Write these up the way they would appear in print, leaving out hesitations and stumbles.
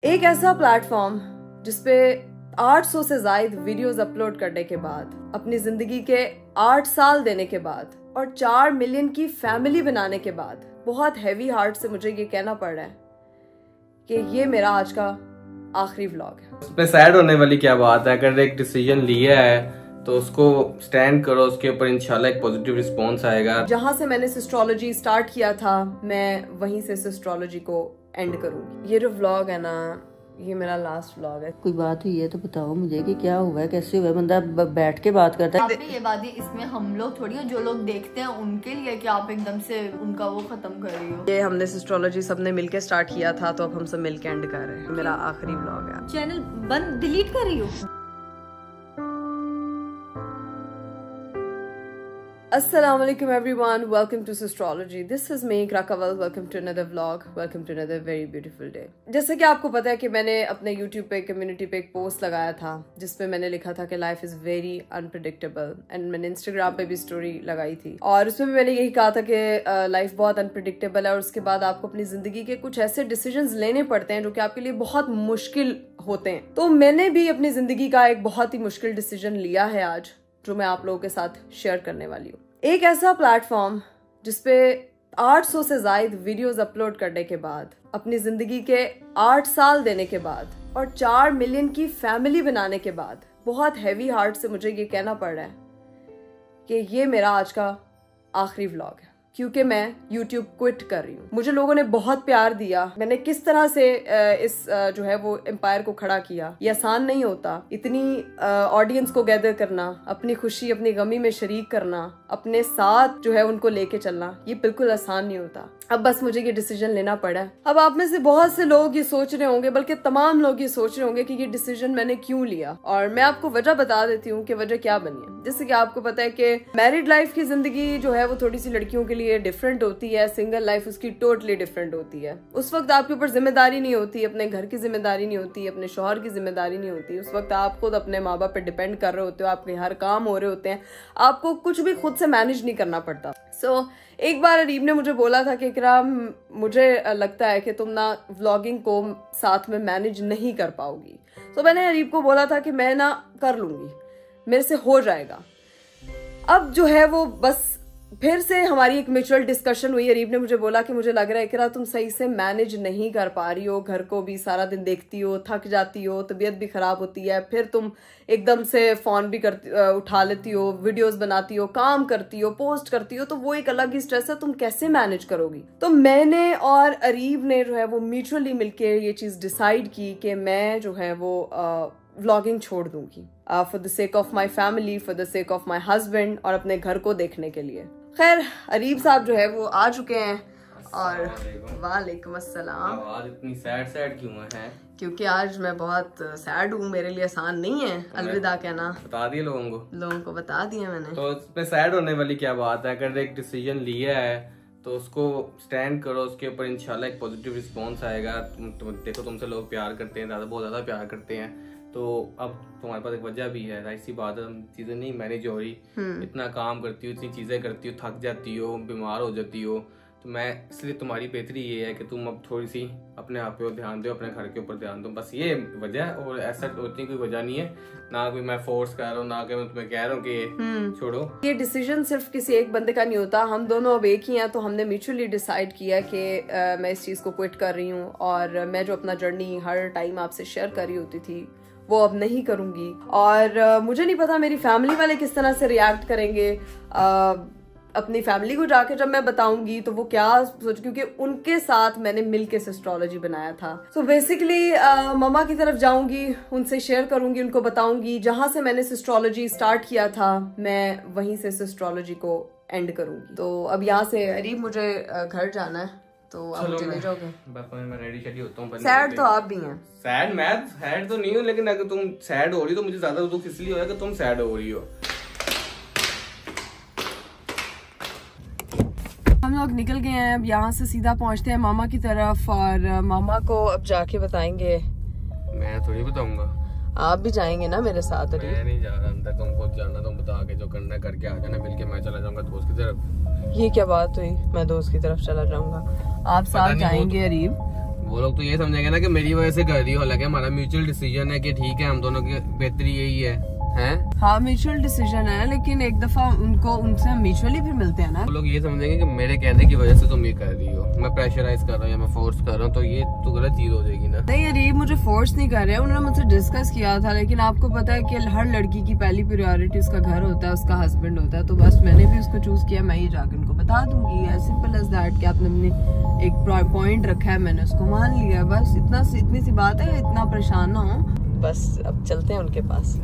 एक ऐसा प्लेटफॉर्म जिसपे 800 से ज्यादा वीडियोस अपलोड करने के बाद, अपनी जिंदगी के 8 साल देने के बाद और 4 मिलियन की फैमिली बनाने के बाद बहुत हैवी हार्ट से मुझे ये कहना पड़ रहा है कि ये मेरा आज का आखिरी व्लॉग है। उसमें सैड होने वाली क्या बात है? अगर एक डिसीजन लिया है तो उसको स्टैंड करो, उसके ऊपर इंशाल्लाह एक पॉजिटिव रिस्पॉन्स आएगा। जहां से मैंने सिस्ट्रोलॉजी स्टार्ट किया था, मैं वहीं से सिस्ट्रोलॉजी को एंड करूंगी। ये जो व्लॉग है ना, ये मेरा लास्ट व्लॉग है। कोई बात हुई है तो बताओ मुझे कि क्या हुआ है, कैसे हुआ है? बंदा बैठ के बात करता है। आपने ये बात ही, इसमें हम लोग थोड़ी हो, जो लोग देखते हैं उनके लिए कि आप एकदम से उनका वो खत्म कर रही हो। ये हमने सिस्ट्रोलॉजी सबने मिलके स्टार्ट किया था, तो अब हम सब मिलके एंड कर रहे हैं। मेरा आखिरी व्लॉग है। चैनल बंद डिलीट कर रही हो? Assalamu alaikum everyone, welcome to Sistrology. This is me, Krakawal. Welcome to another vlog. Welcome to another very beautiful day. जैसे कि आपको पता है कि मैंने अपने YouTube पे कम्युनिटी पे एक पोस्ट लगाया था जिसपे मैंने लिखा था कि life is very unpredictable, and मैंने Instagram पे भी स्टोरी लगाई थी और उसमें भी मैंने यही कहा था कि लाइफ बहुत अनप्रिडिक्टेबल है और उसके बाद आपको अपनी जिंदगी के कुछ ऐसे डिसीजंस लेने पड़ते हैं जो कि आपके लिए बहुत मुश्किल होते हैं। तो मैंने भी अपनी जिंदगी का एक बहुत ही मुश्किल डिसीजन लिया है आज, जो मैं आप लोगों के साथ शेयर करने वाली हूँ। एक ऐसा प्लेटफॉर्म जिसपे 800 से ज्यादा वीडियोस अपलोड करने के बाद, अपनी जिंदगी के 8 साल देने के बाद और 4 मिलियन की फैमिली बनाने के बाद बहुत हैवी हार्ट से मुझे ये कहना पड़ रहा है कि ये मेरा आज का आखिरी व्लॉग है, क्योंकि मैं YouTube क्विट कर रही हूँ। मुझे लोगों ने बहुत प्यार दिया। मैंने किस तरह से इस जो है वो एम्पायर को खड़ा किया, ये आसान नहीं होता। इतनी ऑडियंस को गैदर करना, अपनी खुशी अपनी गमी में शरीक करना, अपने साथ जो है उनको लेके चलना, ये बिल्कुल आसान नहीं होता। अब बस मुझे ये डिसीजन लेना पड़ा है। अब आप में से बहुत से लोग ये सोच रहे होंगे, बल्कि तमाम लोग ये सोच रहे होंगे कि ये डिसीजन मैंने क्यों लिया, और मैं आपको वजह बता देती हूँ कि वजह क्या बनी है। जैसे कि आपको पता है कि मैरिड लाइफ की जिंदगी जो है वो थोड़ी सी लड़कियों के लिए डिफरेंट होती है, सिंगल लाइफ उसकी टोटली डिफरेंट होती है। उस वक्त आपके ऊपर जिम्मेदारी नहीं होती, अपने घर की जिम्मेदारी नहीं होती, अपने शौहर की जिम्मेदारी नहीं होती। उस वक्त आप खुद अपने माँ बाप पे डिपेंड कर रहे होते हो, आपके हर काम हो रहे होते हैं, आपको कुछ भी खुद से मैनेज नहीं करना पड़ता। एक बार अरीब ने मुझे बोला था कि इकराम, मुझे लगता है कि तुम ना व्लॉगिंग को साथ में मैनेज नहीं कर पाओगी। तो मैंने अरीब को बोला था कि मैं ना कर लूंगी, मेरे से हो जाएगा। अब जो है वो बस फिर से हमारी एक म्यूचुअल डिस्कशन हुई। अरीब ने मुझे बोला कि मुझे लग रहा है कि तुम सही से मैनेज नहीं कर पा रही हो, घर को भी सारा दिन देखती हो, थक जाती हो, तबीयत भी खराब होती है, फिर तुम एकदम से फोन भी उठा लेती हो, वीडियोस बनाती हो, काम करती हो, पोस्ट करती हो, तो वो एक अलग ही स्ट्रेस है। तुम कैसे मैनेज करोगी? तो मैंने और अरीब ने जो है वो म्यूचुअली मिलके ये चीज डिसाइड की कि मैं जो है वो व्लॉगिंग छोड़ दूंगी, for the sake of my family, for the sake of my husband, और अपने घर को देखने के लिए। खैर, अरीब साहब जो है वो आ चुके हैं और वालेकुम अस्सलाम। आज इतनी सैड क्यों है? क्योंकि आज मैं बहुत सैड हूँ, मेरे लिए आसान नहीं है अलविदा कहना। बता दिया लोगों को बता दिया मैंने। तो इसमें सैड होने वाली क्या बात है? अगर एक डिसीजन लिया है तो उसको स्टैंड करो, उसके ऊपर इंशाल्लाह एक पॉजिटिव रिस्पॉन्स आएगा। देखो, तुमसे लोग प्यार करते हैं, बहुत ज्यादा प्यार करते हैं, तो अब तुम्हारे पास एक वजह भी है। ऐसी बात है, चीजें नहीं मैनेज हो रही, इतना काम करती हो, इतनी चीजें करती हो, थक जाती हो, बीमार हो जाती हो। तो मैं इसलिए तुम्हारी बेहतरी ये है कि तुम अब थोड़ी सी अपने आप पे ध्यान दो, अपने घर के ऊपर ध्यान दो, बस ये वजह है। और ऐसा उतनी कोई वजह नहीं है, ना कोई मैं फोर्स कर रहा हूँ, ना कि मैं तुम्हें कह रहा हूँ कि छोड़ो। ये डिसीजन सिर्फ किसी एक बंदे का नहीं होता, हम दोनों अब एक ही हैं। तो हमने म्यूचुअली डिसाइड किया कि मैं इस चीज को क्विट कर रही हूँ, और मैं जो अपना जर्नी हर टाइम आपसे शेयर कर रही होती थी वो अब नहीं करूंगी। और मुझे नहीं पता मेरी फैमिली वाले किस तरह से रिएक्ट करेंगे। अपनी फैमिली को जाके जब मैं बताऊंगी तो वो क्या सोच, क्योंकि उनके साथ मैंने मिलके सिस्ट्रोलॉजी बनाया था। सो बेसिकली मम्मा की तरफ जाऊंगी, उनसे शेयर करूंगी, उनको बताऊंगी। जहां से मैंने सिस्ट्रोलॉजी स्टार्ट किया था, मैं वहीं से सिस्ट्रोलॉजी को एंड करूंगी। तो अब यहाँ से अरीब मुझे घर जाना है, तो आप मुझे ले जाओगे? मैं रेडी शेडी होता हूँ। सैड तो आप भी हैं। सैड मैं सैड तो नहीं हूँ, लेकिन अगर तुम सैड हो रही हो तो मुझे ज्यादा दुख इसलिए हो रहा है कि तुम सैड हो रही हो। हम लोग निकल गए हैं, अब यहाँ से सीधा पहुँचते हैं मामा की तरफ, और मामा को अब जाके बताएंगे। मैं थोड़ी बताऊंगा, आप भी जाएंगे ना मेरे साथ? मैं नहीं जा रहा अंदर, तुम खुद जाना, तुम बता के जो करना करके आ जाना, मिलके मैं चला जाऊंगा दोस्त की तरफ। ये क्या बात हुई, मैं दोस्त की तरफ चला जाऊंगा? आप साथ जाएंगे अरीब? वो लोग तो ये समझेंगे ना कि मेरी वजह से कर रही हो, हालांकि हमारा म्यूचुअल डिसीजन है कि ठीक है हम दोनों की बेहतरी यही है, हैं? हाँ म्यूचुअल डिसीजन है, लेकिन एक दफा उनसे हम म्यूचुअली फिर मिलते हैं ना। वो लोग ये समझेंगे कि मेरे कहने की वजह से तुम ये कर रही हो, मैं प्रेशराइज कर रहा हूँ या मैं फोर्स कर रहा हूँ, तो ये तो गलत चीज हो जाएगी ना। नहीं अरीब मुझे फोर्स नहीं कर रहे हैं, उन्होंने मुझसे डिस्कस किया था, लेकिन आपको पता है कि हर लड़की की पहली प्रायोरिटी उसका घर होता है, उसका हस्बैंड होता है, तो बस मैंने भी उसको चूज किया, मैं ही जाकर उनको बता दूंगी, एज सिंपल एज दैट। कि आपने अपनी एक पॉइंट रखा है, मैंने उसको मान लिया, बस इतनी सी बात है, इतना परेशान ना हो। बस अब चलते हैं उनके पास।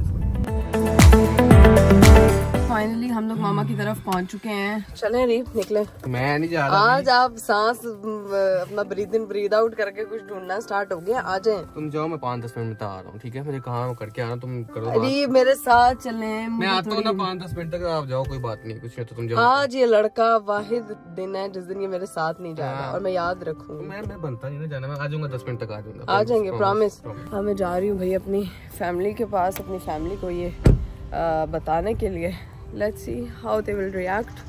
फाइनली हम लोग मामा की तरफ पहुंच चुके हैं, चलें रीप निकले। मैं नहीं जा रहा। आज आप सांस अपना ब्रीद इन ब्रीद आउट करके कुछ ढूंढना स्टार्ट हो गया, आ जाए। तुम जाओ, मैं 5-10 मिनट में आ रहा हूँ, ठीक है? मुझे कहाँ करके आना, तुम करो। अरे मेरे साथ चलें, मैं आता हूँ ना 5-10 मिनट तक, आप जाओ, कोई बात नहीं, कुछ नहीं तो तुम जाओ। आज ये लड़का वाहिद दिन है जिस दिन ये मेरे साथ नहीं जा रहा, और मैं याद रखूंगी। मैं बनता नहीं ना जाना, मैं आ जाऊंगा 10 मिनट तक आ जाऊंगा। आ जाएंगे, प्रॉमिस। हाँ मैं जा रही हूँ भाई अपनी फैमिली के पास, अपनी फैमिली को ये बताने के लिए। Let's see how they will react.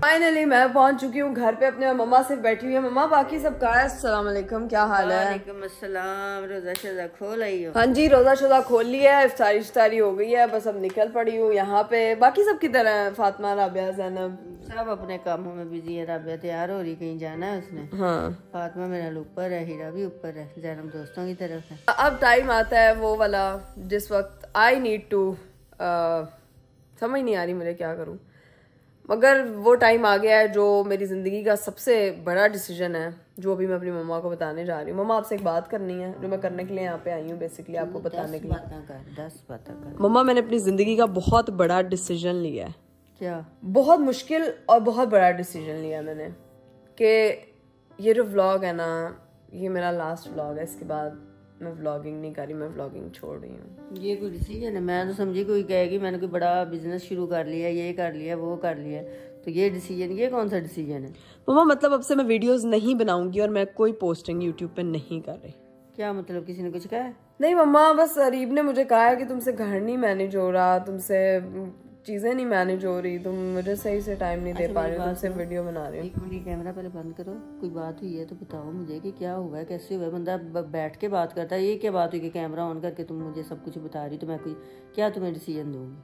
Finally मैं पहुंच चुकी हूँ घर पे, अपने मम्मा से बैठी हुई है। मम्मा बाकी सब कहाँ है? अस्सलाम वालेकुम, क्या हाल है? वालेकुम अस्सलाम। रोजा शोजा खोल आई हो? हाँ जी रोजा शोजा खोल लिया है, इफ्तारी हो गई है, बस अब निकल पड़ी हूँ यहाँ पे। बाकी सब किधर है? फातिमा, राबिया, ज़ैनब सब अपने कामों में बिजी है। राबिया तैयार हो रही, कहीं जाना है उसने। हाँ फातिमा मेरा ऊपर है, हीरा भी ऊपर है, ज़ैनब दोस्तों की तरफ है। अब टाइम आता है वो वाला जिस वक्त आई नीड टू, समझ नहीं आ रही मुझे क्या करूं, मगर वो टाइम आ गया है जो मेरी ज़िंदगी का सबसे बड़ा डिसीजन है, जो अभी मैं अपनी मम्मा को बताने जा रही हूँ। मम्मा आपसे एक बात करनी है, जो मैं करने के लिए यहाँ पे आई हूँ, बेसिकली आपको बताने के लिए। 10 बातें कर। मम्मा मैंने अपनी ज़िंदगी का बहुत बड़ा डिसीजन लिया है। क्या? बहुत मुश्किल और बहुत बड़ा डिसीजन लिया मैंने, कि ये जो व्लॉग है ना, ये मेरा लास्ट व्लॉग है, इसके बाद मैं व्लॉगिंग नहीं कर रही, मैं व्लॉगिंग छोड़ रही हूँ। ये कोई डिसीजन है? मैं तो समझी कोई कहेगी मैंने कोई बड़ा बिजनेस शुरू कर लिया, ये कर लिया, वो कर लिया, तो ये डिसीजन, ये कौन सा डिसीजन है? मम्मा मतलब अब से मैं वीडियोस नहीं बनाऊंगी और मैं कोई पोस्टिंग यूट्यूब पे नहीं कर रही। क्या मतलब, किसी ने कुछ कहा है? नहीं मम्मा, बस अरीब ने मुझे कहा है कि तुमसे घर नहीं मैनेज हो रहा, तुमसे चीजें नहीं मैनेज हो रही, तुम मुझे सही से टाइम नहीं दे पा रही, तुमसे वीडियो बना रही हूँ। एक मिनट कैमरा पहले बंद करो। कोई बात हुई है तो बताओ मुझे कि क्या हुआ है, कैसे हुआ है? बंदा बैठ के बात करता है, ये क्या बात हुई कि कैमरा ऑन करके तुम मुझे सब कुछ बता रही, तो मैं कोई क्या तुम्हें डिसीजन दूंगी?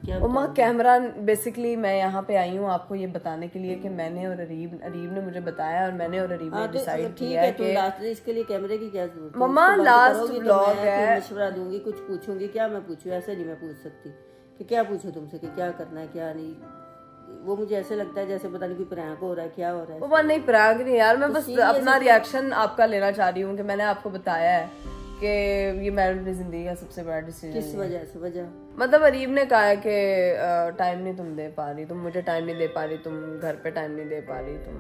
क्या मम्मा कैमरा बेसिकली मैं यहाँ पे आई हूँ आपको ये बताने के लिए कि मैंने और अरीब ने मुझे बताया और मैंने और अरीब ने डिसाइड किया है कि लास्ट इसके लिए कैमरे की क्या जरूरत है? मम्मा लास्ट व्लॉग है, मशवरा दूंगी, कुछ पूछूंगी। क्या मैं पूछूं? ऐसे नहीं मैं पूछ सकती कि क्या पूछो तुमसे कि क्या करना है क्या नहीं। वो मुझे ऐसे लगता है जैसे पता नहीं कोई प्रैंक हो रहा है, क्या हो रहा है। मम्मा नहीं प्रैंक नहीं यार, मैं बस अपना रिएक्शन आपका लेना चाह रही हूँ कि मैंने आपको बताया है कि ये मेरी जिंदगी का सबसे बड़ा डिसीजन। किस वजह से? वजह मतलब अरीब ने कहा है कि टाइम नहीं तुम दे पा रही, तुम मुझे टाइम नहीं दे पा रही, तुम घर पे टाइम नहीं दे पा रही, तुम,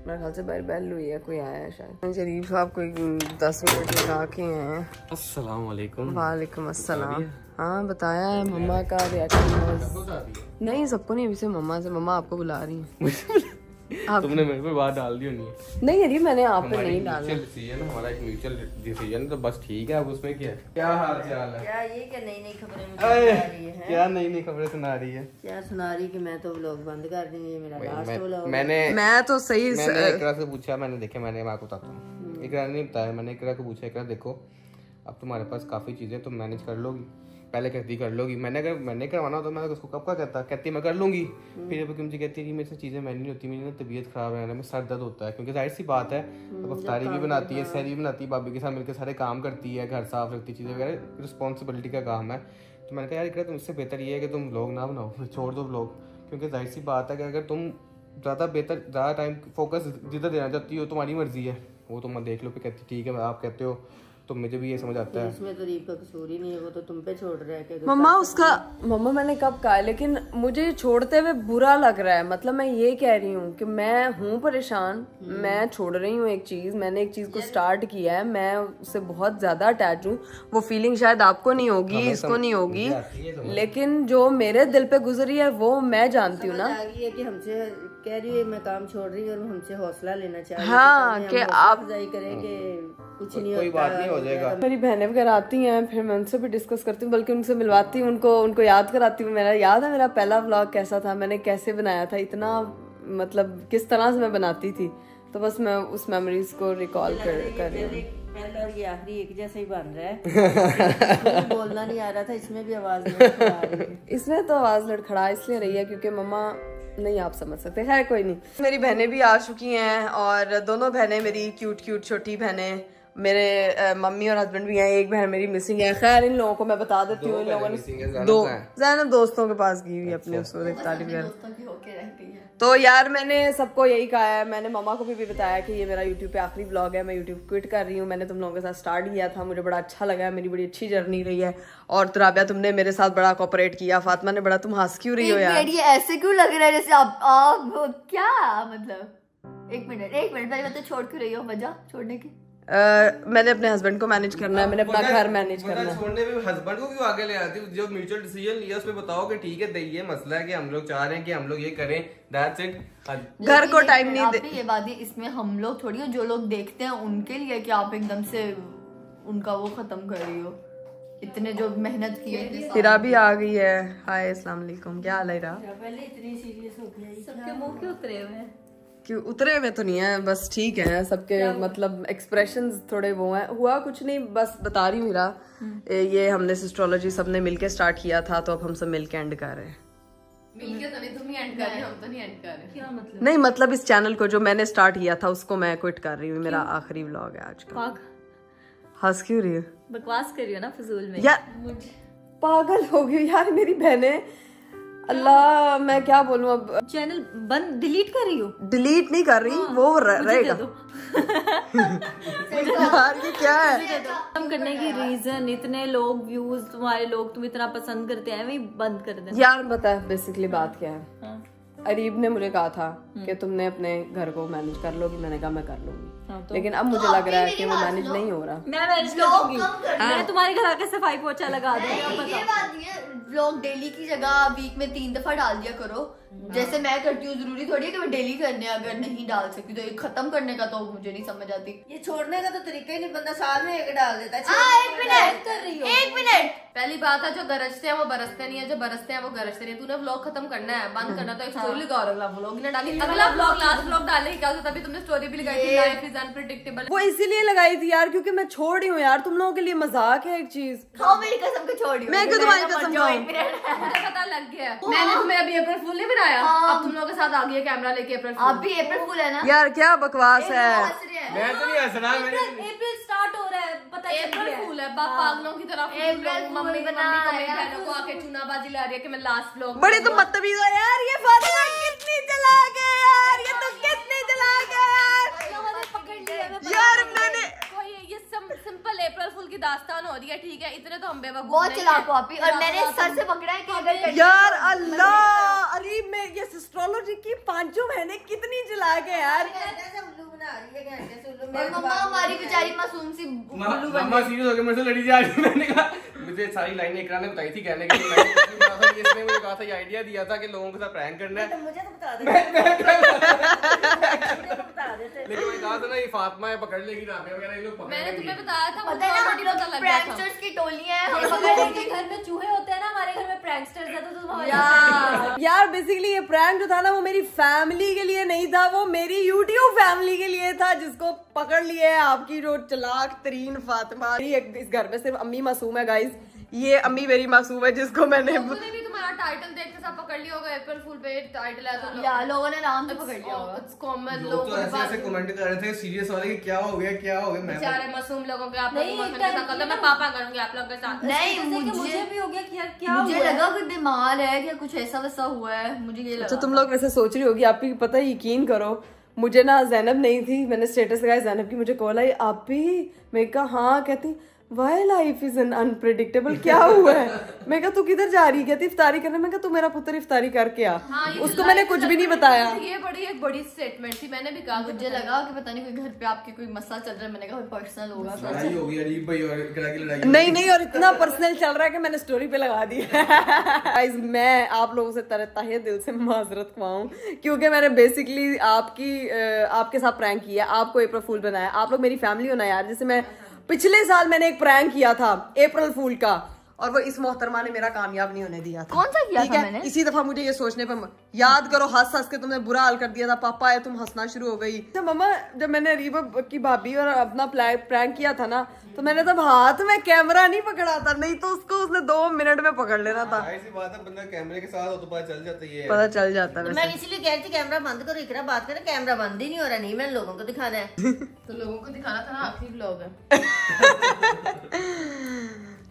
मेरे ख्याल से बेल हुई है, कोई आया है शायद। अरीब साहब कोई 10 मिनट लगा के हैं। अस्सलाम वालेकुम। वालेकुम अस्सलाम। हाँ बताया है, मम्मा का रिएक्शन नहीं, सबको नहीं, अभी से मम्मा से। मम्मा आपको बुला रही है। तुमने मेरे पे बात डाल दी होनी है। नहीं अरे मैंने आप पे नहीं डाला। हमारा एक म्यूचुअल डिसीजन, तो बस ठीक है। अब उसमें क्या है? क्या हाल चाल है? क्या ये क्या नई नई खबरें मुझे सुना रही है? क्या नई नई खबरें सुना रही है? क्या सुना रही कि मैं तो व्लॉग बंद कर दूंगी, ये मेरा लास्ट व्लॉग। मैं तो सही मैंने इकरा से पूछा, मैंने देखा, मैंने आपको बताता हूँ, इकरा ने नहीं बताया, मैंने इकरा को पूछा, इकरा देखो अब तुम्हारे पास काफी चीजें तुम मैनेज कर लोगी, पहले कहती कर लोगी। मैंने करवाना तो मैं उसको कब का कहती मैं कर लूंगी। फिर मुझे कहती है कि मेरे से चीज़ें मैनेज नहीं होती, मेरी ना तबीयत खराब है, में सर दर्द होता है, क्योंकि जाहिर सी बात है अब अफ्तारी भी बनाती है, सहरी भी बनाती है, भाभी के साथ मिलकर सारे काम करती है, घर साफ रखती है, चीज़ें वगैरह, रिस्पॉन्सिबिलिटी का काम है। तो मैंने कहा यार इकरा तुमसे बेहतर ये है कि तुम व्लॉग ना बनाओ, फिर छोड़ दो व्लॉग, क्योंकि जाहिर सी बात है कि अगर तुम ज़्यादा टाइम फोकस जिधर देना चाहती हो तुम्हारी मर्जी है, वो तुम देख लो। फिर कहती ठीक है आप कहते हो तो मुझे भी ये समझ आता है। इसमें तो रीप का कसूर ही नहीं है, वो तो तुम पे छोड़ रहा है कि मम्मा उसका। मम्मा मैंने कब कहा, लेकिन मुझे छोड़ते हुए बुरा लग रहा है। मतलब मैं ये कह रही हूँ कि मैं हूँ परेशान, मैं छोड़ रही हूँ एक चीज, मैंने एक चीज को स्टार्ट किया है, मैं उससे बहुत ज्यादा अटैच हूँ। वो फीलिंग शायद आपको नहीं होगी, इसको नहीं होगी, लेकिन जो मेरे दिल पे गुजरी है वो मैं जानती हूँ ना। कि हमसे कह रही है मैं काम छोड़ रही हूँ और हमसे हौसला लेना चाहिए। हाँ कि आप करें कि कुछ नहीं कोई बात नहीं हो जाएगा। मेरी बहनें वगैरह आती हैं, फिर मैं उनसे भी डिस्कस करती हूँ, बल्कि उनसे मिलवाती हूँ, उनको याद कराती हूँ। मेरा याद है मेरा पहला व्लॉग कैसा था, मैंने कैसे बनाया था, इतना मतलब किस तरह से मैं बनाती थी। तो बस मैं उस मेमोरीज को रिकॉल कर रही हूँ। पहला और ये आखिरी एक जैसा ही बन रहा है। बोलना नहीं आ रहा था, इसमें भी आवाज लड़खड़ा रही है। इसमें तो आवाज लड़खड़ा इसलिए रही है क्योंकि मम्मा नहीं आप समझ सकते। खैर कोई नहीं, मेरी बहनें भी आ चुकी हैं और दोनों बहनें मेरी क्यूट छोटी बहनें, मेरे मम्मी और हस्बैंड भी हैं, एक बहन मेरी मिसिंग है। खैर इन लोगों को मैं बता देती हूँ, इन लोगों ने दो ज़ैनब दोस्तों के पास गई हुई अपने उसको इफ्तारी वगैरह। तो यार मैंने सबको यही कहा है, मैंने मम्मा को भी बताया कि ये मेरा यूट्यूब पे आखिरी व्लॉग है, मैं यूट्यूब क्विट कर रही हूँ। मैंने तुम लोगों के साथ स्टार्ट किया था, मुझे बड़ा अच्छा लगा, मेरी बड़ी अच्छी जर्नी रही है। और तुराबिया तुमने मेरे साथ बड़ा कोऑपरेट किया, फातिमा ने बड़ा, तुम हंस क्यों रही हो यार? ये ऐसे क्यों लग रहा है जैसे आप क्या मतलब? एक मिनट पहले मतलब छोड़ क्यों रही हो? वजह छोड़ने की? मैंने अपने हस्बैंड को मैनेज करना है, मैंने अपना घर मैनेज करना है। छोड़ने में हस्बैंड को क्यों आगे ले आती? जो म्यूचुअल डिसीजन लिया उसमें बताओ कि ठीक है ये मसला है कि हम लोग चाह रहे हैं कि हम लोग ये करें, दैट्स इट। घर को टाइम नहीं दे। ये बात है, इसमें हम लोग थोड़ी जो लोग देखते हैं उनके लिए कि आप एकदम से उनका वो खत्म कर रही हो, इतने जो मेहनत की है। हिरा भी आ गई है। हाय अस्सलाम वालेकुम, क्या हाल है हिरा? पहले इतनी सीरियस हो गई, सबके मुंह क्यों उतरे हुए हैं? क्यों उतरे हुए तो नहीं है, बस ठीक है सबके मतलब एक्सप्रेशंस थोड़े वो हैं। हुआ कुछ नहीं, बस बता रही हूँ हिरा, ये हमने सिस्ट्रोलॉजी सबने मिलके स्टार्ट किया था, तो अब हम सब मिलके एंड कर रहे हैं। मिलके तो नहीं, तुम ही एंड कर रहे हो, हम तो नहीं एंड कर रहे। क्या मतलब? नहीं मतलब इस चैनल को जो मैंने स्टार्ट किया था उसको मैं क्विट कर रही हूँ, मेरा आखिरी व्लॉग है आज का। हंस क्यों रही हो? बकवास कर रही हो ना फिजूल में यार। पागल हो गई यार मेरी बहनें, अल्लाह मैं क्या बोलूं। अब चैनल बंद डिलीट कर रही हो? डिलीट नहीं कर रही, वो रहेगा। यार ये क्या है? कम करने की रीजन इतने लोग व्यूज तुम्हारे, लोग तुम इतना पसंद करते हैं, वही बंद कर देना। यार बता बेसिकली बात क्या है। अरीब ने मुझे कहा था कि तुमने अपने घर को मैनेज कर लोगी, मैंने कहा मैं कर लूंगी, लेकिन अब मुझे लग रहा है कि वो मैनेज नहीं हो रहा। मैं मैनेज कर दूंगी, मैं तुम्हारे घर आके सफाई पोछा लगा दूंगी। ये बात नहीं है, व्लॉग डेली की जगह वीक में 3 दफा डाल दिया करो, जैसे मैं करती हूँ। जरूरी थोड़ी है कि मैं डेली करने, अगर नहीं डाल सकती तो एक खत्म करने का तो मुझे नहीं समझ आती। ये छोड़ने का तो तरीका ही नहीं, बंदा साल में एक डाल देता है। एक मिनट पहली बात है, जो गरजते हैं वो बरसते नहीं है, जो बरसते हैं वो गरजते नहीं। तूने व्लॉग खत्म करना है, बंद करना, तो एक स्टोरी लगा और अगला व्लॉग ना डाली। अगला व्लॉग लास्ट व्लॉग डाले क्या होता? तभी तुमने स्टोरी भी लगाई थी, लाइफ इज अनप्रेडिक्टेबल। वो इसीलिए लगाई थी यार क्योंकि मैं छोड़ रही हूँ यार, तुम लोगों के लिए मजाक है एक चीज। खाओ मेरी कसम के छोड़ रही हूं। मैं क्यों तुम्हारी कसम खाऊं? मुझे पता लग गया, मैंने तुम्हें अभी अप्रैल फूल नहीं बनाया, अब तुम लोगों के साथ आ गई है कैमरा लेके अप्रैल फूल। आप भी अप्रैल फूल है ना यार? क्या बकवास है। मैं तो नहीं हंस रहा, अप्रैल स्टार्ट हो रहा है, पता है अप्रैल फूल है। पागलों की तरह मम्मी बहनों को आके चूनाबाजी ला रही है कि मैं लास्ट व्लॉग। बड़े तुम बदतमीज हो यार। ये फातिमा कितनी चालाक है यार, ये तो कितनी चालाक है यार। मैंने ये सिंपल अप्रैल फूल की दास्तान हो रही है, ठीक है? इतने तो हम बेवकूफ बहुत चलाक हो आप ही। और मैंने सर से पकड़ा है कि अगर यार अल्लाह अरीब में ये एस्ट्रोलॉजी की पांचों बहनें कितनी चालाक है यार। और मम्मा हमारी बेचारी मासूम सी उल्लू बन मम्मा सीरियस हो गई, मुझसे लड़ी जा रही है। मैंने कहा, मुझे सारी लाइनें इकरा ने बताई थी कहने के लिए। इसने मुझे कहा था, ये आइडिया दिया था कि लोगों के साथ प्रैंक करना है। मुझे तो बता देते। लेकिन मैं कहा था ना ये फातिमा है, पकड़ लेगी राबिया वगैरह, ये लोग पकड़ मैंने लेंगे। तुम्हें बताया था, पता है ना, हम लोग प्रैंकस्टर्स की टोलियां हैं। हमारे घर में चूहे होते हैं ना, हमारे घर में प्रैंकस्टर्स है, तो तुम यार बेसिकली ये प्रैंक जो था ना वो मेरी फैमिली के लिए नहीं था, वो मेरी यूट्यूब फैमिली के लिए था, जिसको पकड़ लिए है आपकी जो चालाक तरीन फातिमा। इस घर में सिर्फ अम्मी मासूम है गाइस, ये अम्मी मेरी मासूम है जिसको मैंने भी तुम्हारा टाइटल देख के सब पकड़ लिया होगा। अप्रैल फूल पे टाइटल है तो या लोगों ने नाम से पकड़ लिया होगा। It's common. लोग तो ऐसे कमेंट कर रहे थे सीरियस वाले कि क्या हो गया क्या हो गया। मैं बेचारे मासूम लोगों के आप लोग मैं पापा करूंगी आप लोग के साथ। नहीं मुझे भी हो गया कि यार क्या मुझे लगा कि बीमार है क्या, कुछ ऐसा वैसा हुआ है, मुझे ये लगा। अच्छा तुम लोग वैसे सोच रही होगी, आप भी पता है यकीन करो मुझे ना ज़ैनब नहीं थी, मैंने स्टेटस लगाया ज़ैनब की, मुझे कॉल आई आप भी। मैं कहा हाँ, कहती why life is an unpredictable, क्या हुआ है? मैं कहा तू किधर जा रही? कहती इफ्तारी करने। मैं कहा तू मेरा पुत्र इफ्तारी करके आ। उसको मैंने कुछ भी नहीं बताया। ये एक बड़ी स्टेटमेंट थी, मैंने भी कहा मुझे लगा कि पता नहीं कोई घर पे आपके कोई मसला चल रहा है, मैंने कहा पर्सनल होगा। लड़ाई हो गई अरीब भाई और इकरा की लड़ाई। नहीं और इतना पर्सनल चल रहा है कि मैंने स्टोरी पे लगा दी। गाइस मैं आप लोगों से तहे दिल से माजरत ख्वाऊं क्योंकि मैंने बेसिकली आपके साथ प्रैंक किया, आपको अप्रैल फूल बनाया। आप लोग मेरी फैमिली हो ना यार। जैसे मैं पिछले साल मैंने एक प्रैंक किया था अप्रैल फूल का, और वो इस मोहतरमा ने मेरा कामयाब नहीं होने दिया था। कौन सा किया ठीक था है? मैंने? इसी दफा मुझे ये सोचने पर याद करो, हंस हंस के तुमने बुरा हाल कर दिया था, पापा आए तुम हंसना शुरू हो गई। तो मम्मा जब मैंने अरीब की भाभी और अपना प्रैंक किया था ना, तो मैंने तब हाथ में कैमरा नहीं पकड़ा था, नहीं तो उसको उसने 2 मिनट में पकड़ लेना था। ऐसी बात है, बंदा कैमरे के साथ हो तो पता चल जाता है, पता चल जाता है। मैं इसलिए कह रही थी कैमरा बंद करो, इकरा बात करे, कैमरा बंद ही नहीं हो रहा। नहीं मैंने लोगों को दिखाना है। तो लोगों को दिखाना था ना, आखिरी व्लॉग है।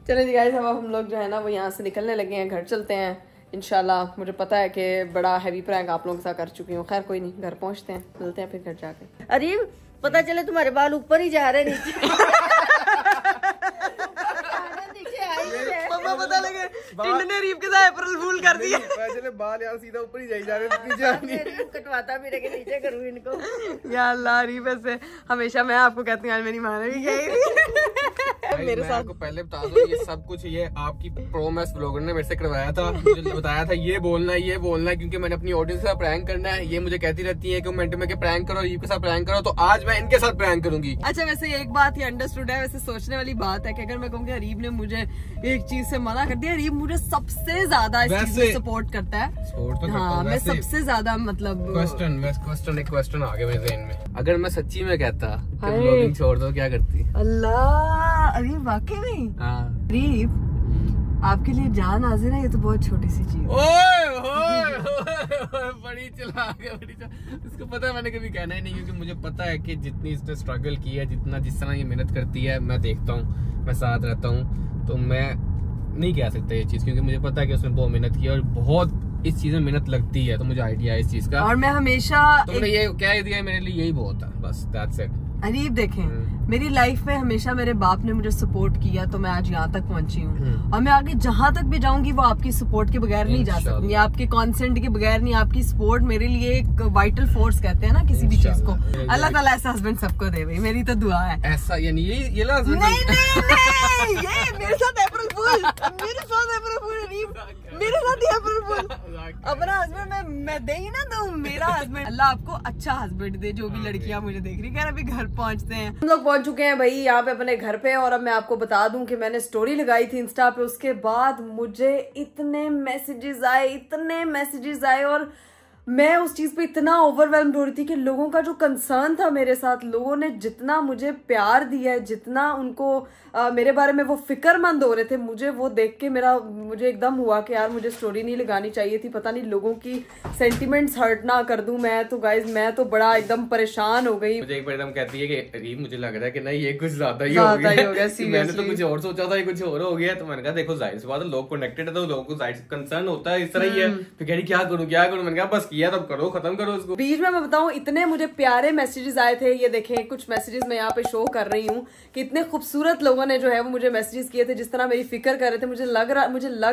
चलो जी गाइस, अब हम लोग जो है ना वो यहाँ से निकलने लगे हैं, घर चलते हैं इंशाल्लाह। मुझे पता है कि बड़ा हैवी प्रैंक आप लोगों के साथ कर चुकी हूँ, खैर कोई नहीं, घर पहुँचते हैं, मिलते हैं फिर घर जाके। अरे पता चले तुम्हारे बाल ऊपर ही जा रहे नीचे। मम्मा पता लगे टिंड ने रीप के साथ अप्रैल फूल कर दिया। चले बाल यार सीधा ऊपर ही जाई जा रहे नीचे। कटवाता मेरे के नीचे करूँ इनको। या अल्लाह, रीप ऐसे हमेशा मैं आपको कहती हूँ, आज मेरी माँ ने भी कही मेरे साथ। आपको पहले बता दो, ये सब कुछ ये आपकी प्रोमेस ब्लॉगर ने मेरे से करवाया था। मुझे बताया था ये बोलना है, क्योंकि मैंने अपनी ऑडियंस के साथ प्रैंक करना है। ये मुझे कहती रहती है कमेंट में कि प्रैंक करो, रीप के साथ प्रैंक करो, तो आज मैं इनके साथ प्रैंक करूंगी। अच्छा वैसे एक बात ही अंडरस्टूड है, वैसे सोचने वाली बात है कि अगर मैं कहूँगी अरीब ने मुझे एक चीज से मना कर दिया, अरीब मुझे सबसे ज्यादा इस चीज में सपोर्ट करता है। सपोर्ट तो हाँ, मैं सबसे ज्यादा मतलब क्वेश्चन आ गया मेरे ज़हन में। अगर मैं सच्ची में कहता कि ब्लॉगिंग छोड़ दो, क्या करती? अल्लाह, अरे वाकई में हाँ, अरीब आपके लिए जान हाजिर है, ये तो बहुत छोटी सी चीज है। बड़ी चालाक है, इसको पता है मैंने कभी कहना ही नहीं, क्योंकि मुझे पता है कि जितनी इसने स्ट्रगल की है, जिस तरह ये मेहनत करती है, मैं देखता हूँ, मैं साथ रहता हूँ, तो मैं नहीं कह सकता ये चीज, क्योंकि मुझे पता है कि उसने बहुत मेहनत की है और बहुत इस चीज में मेहनत लगती है, तो मुझे आइडिया है इस चीज का। और मैं हमेशा तुमने ये क्या दिया है मेरे लिए, यही बहुत है, बस दैट्स इट। अरीब देखें, मेरी लाइफ में हमेशा मेरे बाप ने मुझे सपोर्ट किया, तो मैं आज यहाँ तक पहुंची हूँ, और मैं आगे जहाँ तक भी जाऊंगी वो आपकी सपोर्ट के बगैर नहीं जा सकूंगी, आपके कॉन्सेंट के बगैर नहीं। आपकी सपोर्ट मेरे लिए एक वाइटल फोर्स कहते हैं ना किसी भी चीज को। अल्लाह ताला ऐसा हस्बैंड सबको दे भाई, मेरी तो दुआ है। ऐसा यानी ये नहीं ये मेरे साथ अप्रैल फूल, मेरे साथ अप्रैल फूल, मेरे साथ ही अप्रैल फूल। अपना हस्बैंड मैं दे ही ना दूं, मेरा हस्बैंड। अल्लाह आपको अच्छा हस्बैंड दे, जो भी लड़कियां मुझे देख रही है। अभी घर पहुंचते हैं हम लोग, पहुंच चुके हैं भाई यहाँ पे अपने घर पे। और अब मैं आपको बता दूं कि मैंने स्टोरी लगाई थी इंस्टा पे, उसके बाद मुझे इतने मैसेजेस आए और मैं उस चीज पे इतना ओवरवेल्म्ड हो रही थी कि लोगों का जो कंसर्न था मेरे साथ, लोगों ने जितना मुझे प्यार दिया है, जितना उनको मेरे बारे में वो फिक्रमंद हो रहे थे, मुझे वो देख के मुझे एकदम हुआ कि यार मुझे स्टोरी नहीं लगानी चाहिए थी। पता नहीं लोगों की सेंटिमेंट्स हर्ट ना कर दूं मैं। तो गाइज मैं तो बड़ा एकदम परेशान हो गई। मुझे एक बार एकदम कहती है कि अरीब मुझे लग रहा है कि नहीं ये कुछ ज्यादा ही हो गया मैंने तो कुछ और सोचा था, ये कुछ और हो गया। तो मैंने कहा देखो जाहिर सी बात है, लोग कनेक्टेड है तो लोगों को जाहिर कंसर्न होता है, इस तरह ही है। फिर कह रही क्या करूं। मैंने कहा बस किया तब करो, खत्म करो इसको। बीच में मैं बताऊं इतने मुझे प्यारे मैसेजेस आए थे, ये देखें कुछ मैसेजेस मैं यहाँ पे शो कर रही हूँ कि इतने खूबसूरत लोगों ने जो है वो मुझे मैसेजेस किए थे, जिस तरह मेरी फिक्र कर रहे थे। मुझे लग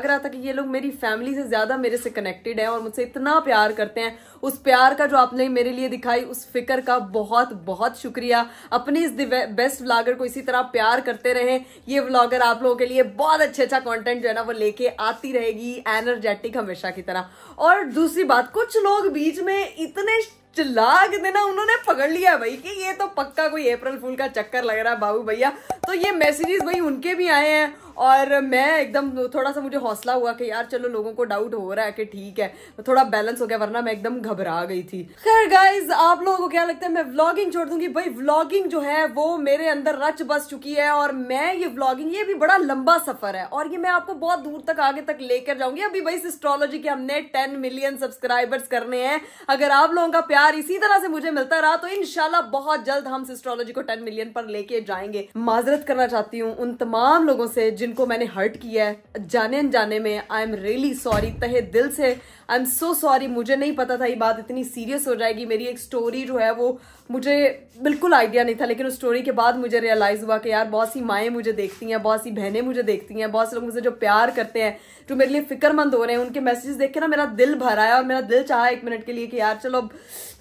रहा था कि ये लोग मेरी फैमिली से ज्यादा मेरे से कनेक्टेड है और मुझसे इतना प्यार करते हैं। उस प्यार का जो आपने मेरे लिए दिखाई, उस फिक्र का बहुत बहुत शुक्रिया। अपनी इस बेस्ट व्लॉगर को इसी तरह प्यार करते रहे। ये व्लॉगर आप लोगों के लिए बहुत अच्छा कंटेंट जो है ना वो लेके आती रहेगी, एनर्जेटिक हमेशा की तरह। और दूसरी बात, कुछ लोग बीच में इतने चिल्ला के देना उन्होंने पकड़ लिया भाई कि ये तो पक्का कोई अप्रैल फूल का चक्कर लग रहा है बाबू भैया। तो ये मैसेजेस भाई उनके भी आए हैं और मैं एकदम थोड़ा सा मुझे हौसला हुआ कि यार चलो लोगों को डाउट हो रहा है कि ठीक है, थोड़ा बैलेंस हो गया, वरना मैं एकदम घबरा गई थी। खैर गाइज, आप लोगों को क्या लगता है मैं व्लॉगिंग छोड़ दूंगी? भाई व्लॉगिंग जो है वो मेरे अंदर रच बस चुकी है और मैं ये व्लॉगिंग, ये भी बड़ा लंबा सफर है और ये मैं आपको बहुत दूर तक आगे तक लेकर जाऊंगी। अभी भाई एस्ट्रोलॉजी के हमने 10 मिलियन सब्सक्राइबर्स करने हैं। अगर आप लोगों का प्यार इसी तरह से मुझे मिलता रहा तो इंशाल्लाह बहुत जल्द हम एस्ट्रोलॉजी को 10 मिलियन पर लेके जाएंगे। माजरत करना चाहती हूँ उन तमाम लोगों से जिनको मैंने हर्ट किया है जाने अनजाने में। आई एम रियली सॉरी, तहे दिल से आई एम सो सॉरी। मुझे नहीं पता था ये बात इतनी सीरियस हो जाएगी। मेरी एक स्टोरी जो है वो मुझे बिल्कुल आइडिया नहीं था, लेकिन उस स्टोरी के बाद मुझे रियलाइज हुआ कि यार बहुत सी माएँ मुझे देखती हैं, बहुत सी बहनें मुझे देखती हैं, बहुत से लोग मुझे जो प्यार करते हैं, जो मेरे लिए फिक्रमंद हो रहे हैं, उनके मैसेजेस देख के ना मेरा दिल भर आया और मेरा दिल चाहा एक मिनट के लिए कि यार चलो अब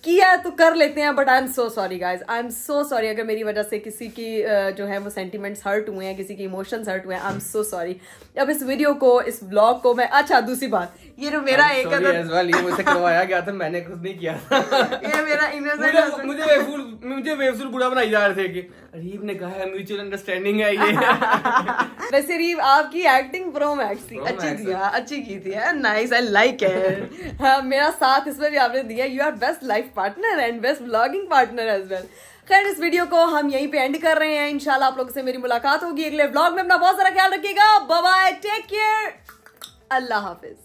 किया है तो कर लेते हैं। But I am so sorry guys, I am so sorry अगर मेरी वजह से किसी की जो है वो सेंटिमेंट्स हर्ट हुए हैं, किसी की इमोशंस हर्ट हुए हैं। I am so sorry. अब इस वीडियो को, इस व्लॉग को मैं, अच्छा दूसरी बात, ये जो मेरा एक ये मुझसे करवाया गया था, मैंने कुछ नहीं किया था। ये मेरा इनोसेंट मुझे बेवसूल बुरा बनाई जा रहे थे कि अरीब ने कहा है म्यूचुअल अंडरस्टैंडिंग है ये। वैसे अरीब आपकी एक्टिंग प्रो मैक्स थी, अच्छी थी, हाँ अच्छी की थी, नाइस, आई लाइक इट। हाँ मेरा साथ इसमें भी आपने दिया, you are best life partner and best vlogging partner as well. खैर इस वीडियो को हम यहीं पे एंड कर रहे हैं, इंशाल्लाह आप लोगों से मेरी मुलाकात होगी अगले व्लॉग में। अपना बहुत सारा ख्याल रखिएगा, बाय बाय, टेक केयर, अल्लाह हाफिज।